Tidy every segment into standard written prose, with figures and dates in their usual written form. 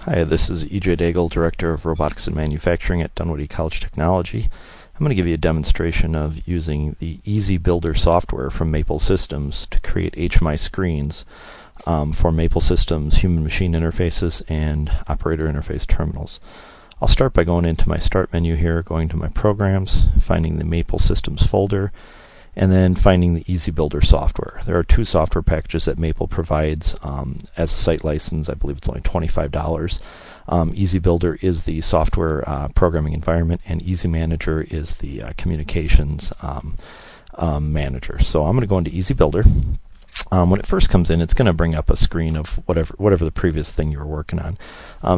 Hi, this is E.J. Daigle, Director of Robotics and Manufacturing at Dunwoody College Technology. I'm going to give you a demonstration of using the EasyBuilder software from Maple Systems to create HMI screens for Maple Systems human-machine interfaces and operator interface terminals. I'll start by going into my Start menu here, going to my Programs, finding the Maple Systems folder, and then finding the EasyBuilder software. There are two software packages that Maple provides as a site license. I believe it's only $25. EasyBuilder is the software programming environment, and EasyManager is the communications manager. So I'm going to go into EasyBuilder. When it first comes in, it's going to bring up a screen of whatever the previous thing you were working on.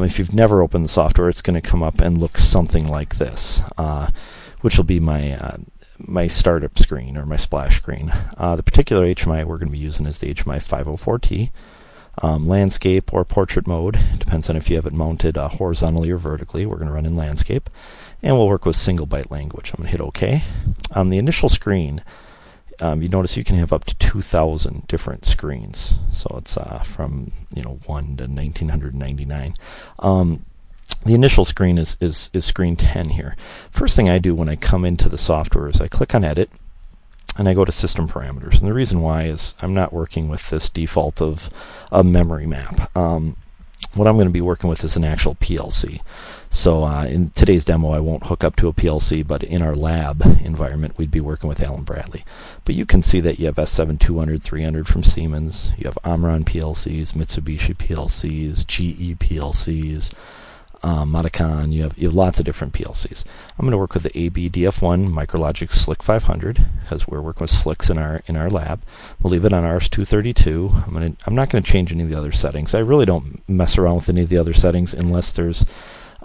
If you've never opened the software, it's going to come up and look something like this, which will be my startup screen or my splash screen. The particular HMI we're going to be using is the HMI504T. Landscape or portrait mode, depends on if you have it mounted horizontally or vertically. We're going to run in landscape, and we'll work with single byte language. I'm going to hit OK. The initial screen, you notice you can have up to 2,000 different screens. So it's from 1 to 1999. The initial screen is screen 10 here. First thing I do when I come into the software is I click on Edit, and I go to System Parameters. And the reason why is I'm not working with this default of a memory map. What I'm going to be working with is an actual PLC. So in today's demo, I won't hook up to a PLC, but in our lab environment, we'd be working with Allen Bradley. But you can see that you have S7 300 from Siemens, you have Omron PLCs, Mitsubishi PLCs, GE PLCs, Matakan. You have lots of different PLCs. I'm going to work with the ABDF1 Micrologic SLC 500 because we're working with SLCs in our lab. We'll leave it on RS-232. I'm not going to change any of the other settings. I really don't mess around with any of the other settings unless there's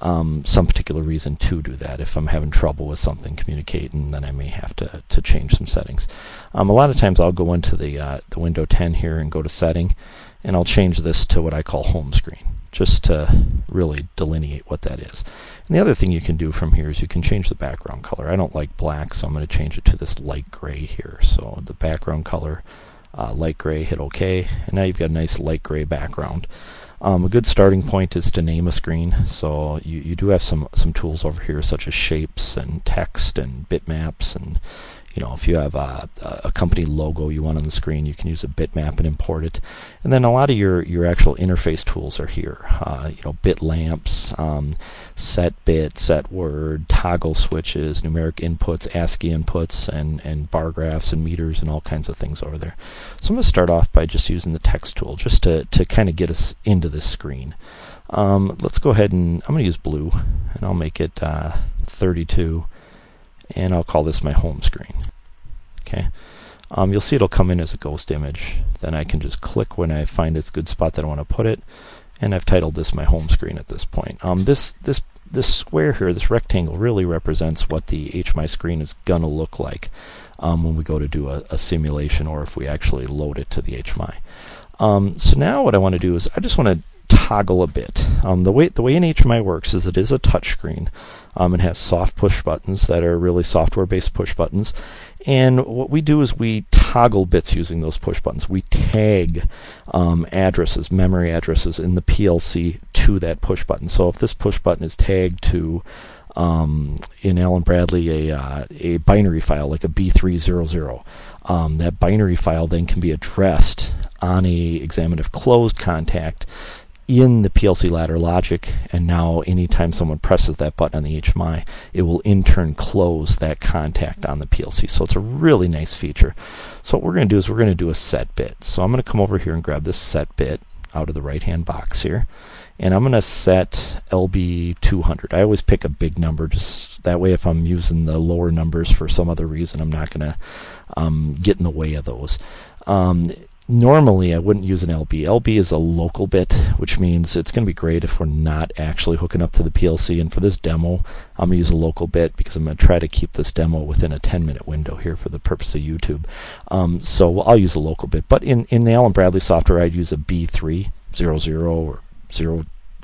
some particular reason to do that. If I'm having trouble with something communicating, then I may have to change some settings. A lot of times I'll go into the window 10 here and go to Setting, and I'll change this to what I call Home Screen, just to really delineate what that is. And the other thing you can do from here is you can change the background color. I don't like black, so I'm going to change it to this light gray here. So the background color, light gray, hit OK, and now you've got a nice light gray background. A good starting point is to name a screen. So you do have some tools over here such as shapes and text and bitmaps, and if you have a company logo you want on the screen, you can use a bitmap and import it. And then a lot of your actual interface tools are here. Bit lamps, set bit, set word, toggle switches, numeric inputs, ASCII inputs, and bar graphs and meters and all kinds of things over there. So I'm going to start off by just using the text tool just to kind of get us into this screen. Let's go ahead and I'm going to use blue, and I'll make it 32. And I'll call this my home screen. Okay. You'll see it'll come in as a ghost image. Then I can just click when I find it's a good spot that I want to put it, and I've titled this my home screen at this point. This square here, this rectangle, really represents what the HMI screen is gonna look like when we go to do a simulation, or if we actually load it to the HMI. So now what I want to do is I just want to toggle a bit. The way an HMI works is it is a touch screen. It has soft push buttons that are really software-based push buttons. And what we do is we toggle bits using those push buttons. We tag addresses, memory addresses in the PLC to that push button. So if this push button is tagged to, in Allen Bradley, a binary file like a B300, that binary file then can be addressed on a examine if closed contact in the PLC ladder logic, and now anytime someone presses that button on the HMI, it will in turn close that contact on the PLC. So it's a really nice feature. So what we're going to do is we're going to do a set bit. So I'm going to come over here and grab this set bit out of the right hand box here, and I'm going to set LB200. I always pick a big number, just that way if I'm using the lower numbers for some other reason, I'm not going to get in the way of those. Normally, I wouldn't use an LB. LB is a local bit, which means it's going to be great if we're not actually hooking up to the PLC. And for this demo, I'm going to use a local bit because I'm going to try to keep this demo within a 10-minute window here for the purpose of YouTube. So I'll use a local bit. But in the Allen Bradley software, I'd use a B300 or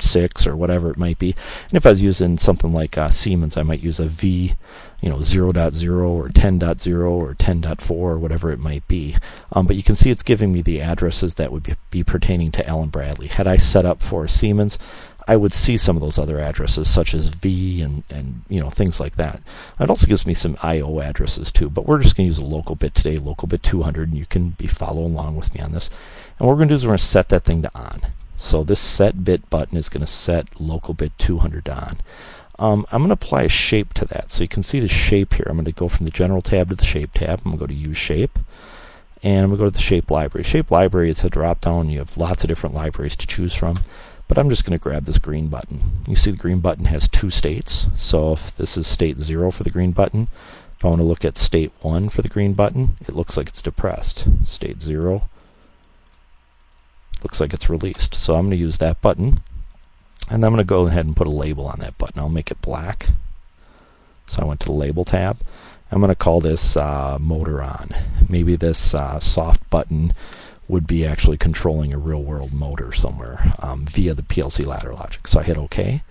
06 or whatever it might be. And if I was using something like Siemens, I might use a V 0.0 or 10.0 or 10.4 or whatever it might be. But you can see it's giving me the addresses that would be pertaining to Allen Bradley. Had I set up for Siemens, I would see some of those other addresses, such as V and you know, things like that. It also gives me some I/O addresses too, but we're just going to use a local bit today, local bit 200, and you can be following along with me on this. And what we're going to do is we're going to set that thing to on. So this set bit button is going to set local bit 200 to on. I'm going to apply a shape to that. So you can see the shape here. I'm going to go from the General tab to the Shape tab. I'm going to go to Use Shape. And I'm going to go to the Shape Library. Shape Library is a drop down. You have lots of different libraries to choose from. But I'm just going to grab this green button. You see the green button has two states. So if this is state 0 for the green button, if I want to look at state 1 for the green button, it looks like it's depressed. State 0 looks like it's released. So I'm going to use that button. And I'm going to go ahead and put a label on that button. I'll make it black. So I went to the Label tab. I'm going to call this motor on. Maybe this soft button would be actually controlling a real-world motor somewhere via the PLC ladder logic. So I hit OK.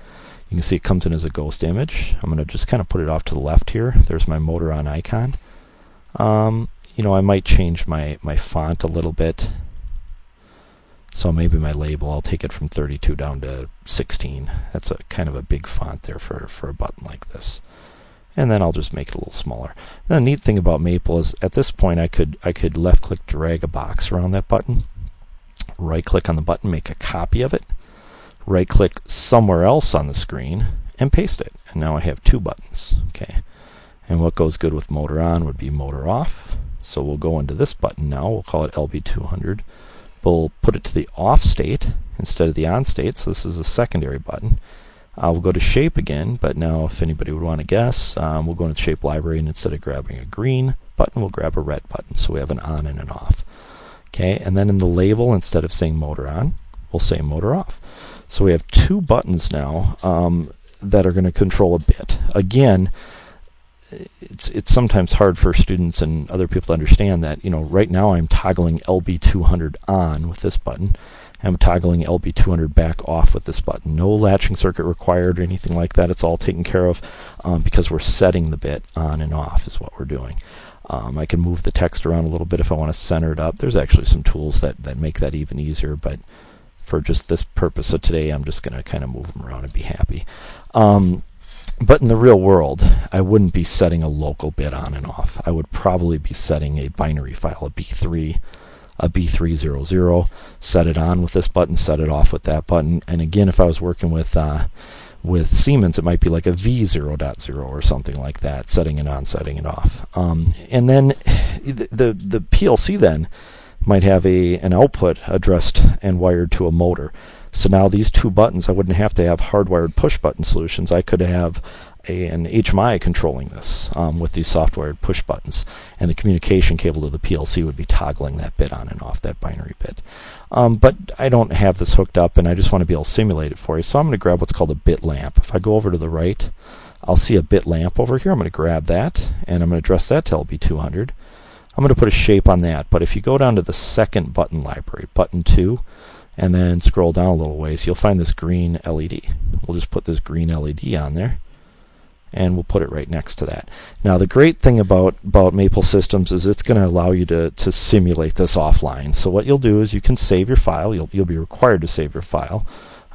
You can see it comes in as a ghost image. I'm going to just kind of put it off to the left here. There's my motor on icon. You know, I might change my font a little bit. So maybe my label, I'll take it from 32 down to 16. That's a kind of a big font there for a button like this. And then I'll just make it a little smaller. And the neat thing about Maple is at this point I could left click drag a box around that button, right click on the button, make a copy of it, right click somewhere else on the screen and paste it. And now I have two buttons. Okay. And what goes good with motor on would be motor off. So we'll go into this button now. We'll call it LB200. We'll put it to the off state instead of the on state. So this is a secondary button. We'll go to Shape again, but now if anybody would want to guess, we'll go into the Shape Library, and instead of grabbing a green button, we'll grab a red button. So we have an on and an off. Okay, and then in the label, instead of saying motor on, we'll say motor off. So we have two buttons now that are going to control a bit. Again, it's sometimes hard for students and other people to understand that, you know, right now I'm toggling LB200 on with this button. I'm toggling LB200 back off with this button. No latching circuit required or anything like that. It's all taken care of because we're setting the bit on and off is what we're doing. I can move the text around a little bit if I want to center it up. There's actually some tools that make that even easier, but for just this purpose of today, I'm just going to kind of move them around and be happy. But in the real world, I wouldn't be setting a local bit on and off. I would probably be setting a binary file, a B300, set it on with this button, set it off with that button. And again, if I was working with Siemens, it might be like a V0.0 or something like that, setting it on, setting it off. And then the PLC then might have an output addressed and wired to a motor. So now these two buttons, I wouldn't have to have hardwired push button solutions. I could have an HMI controlling this with these software push buttons, and the communication cable to the PLC would be toggling that bit on and off, that binary bit. But I don't have this hooked up, and I just want to be able to simulate it for you. So I'm going to grab what's called a bit lamp. If I go over to the right, I'll see a bit lamp over here. I'm going to grab that, and I'm going to address that to LB200. I'm going to put a shape on that, but if you go down to the second button library, button 2, and then scroll down a little ways, you'll find this green LED. We'll just put this green LED on there, and we'll put it right next to that. Now the great thing about Maple Systems is it's going to allow you to simulate this offline. So what you'll do is you can save your file. You'll be required to save your file.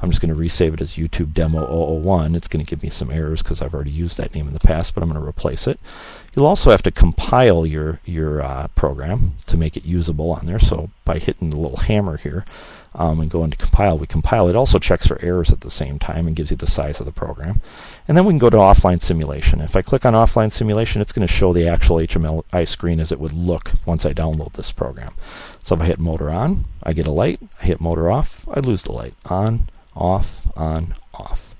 I'm just going to resave it as YouTube Demo 001. It's going to give me some errors because I've already used that name in the past, but I'm going to replace it. You'll also have to compile your program to make it usable on there. So by hitting the little hammer here and going to compile, we compile. It also checks for errors at the same time and gives you the size of the program. And then we can go to offline simulation. If I click on offline simulation, it's going to show the actual HMI screen as it would look once I download this program. So if I hit motor on, I get a light. I hit motor off, I lose the light. On, off, on, off.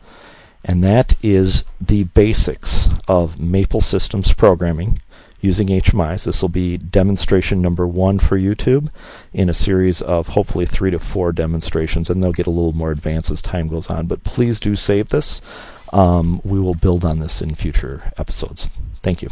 And that is the basics of Maple Systems programming using HMIs. This will be demonstration number 1 for YouTube in a series of hopefully 3 to 4 demonstrations, and they'll get a little more advanced as time goes on. But please do save this. We will build on this in future episodes. Thank you.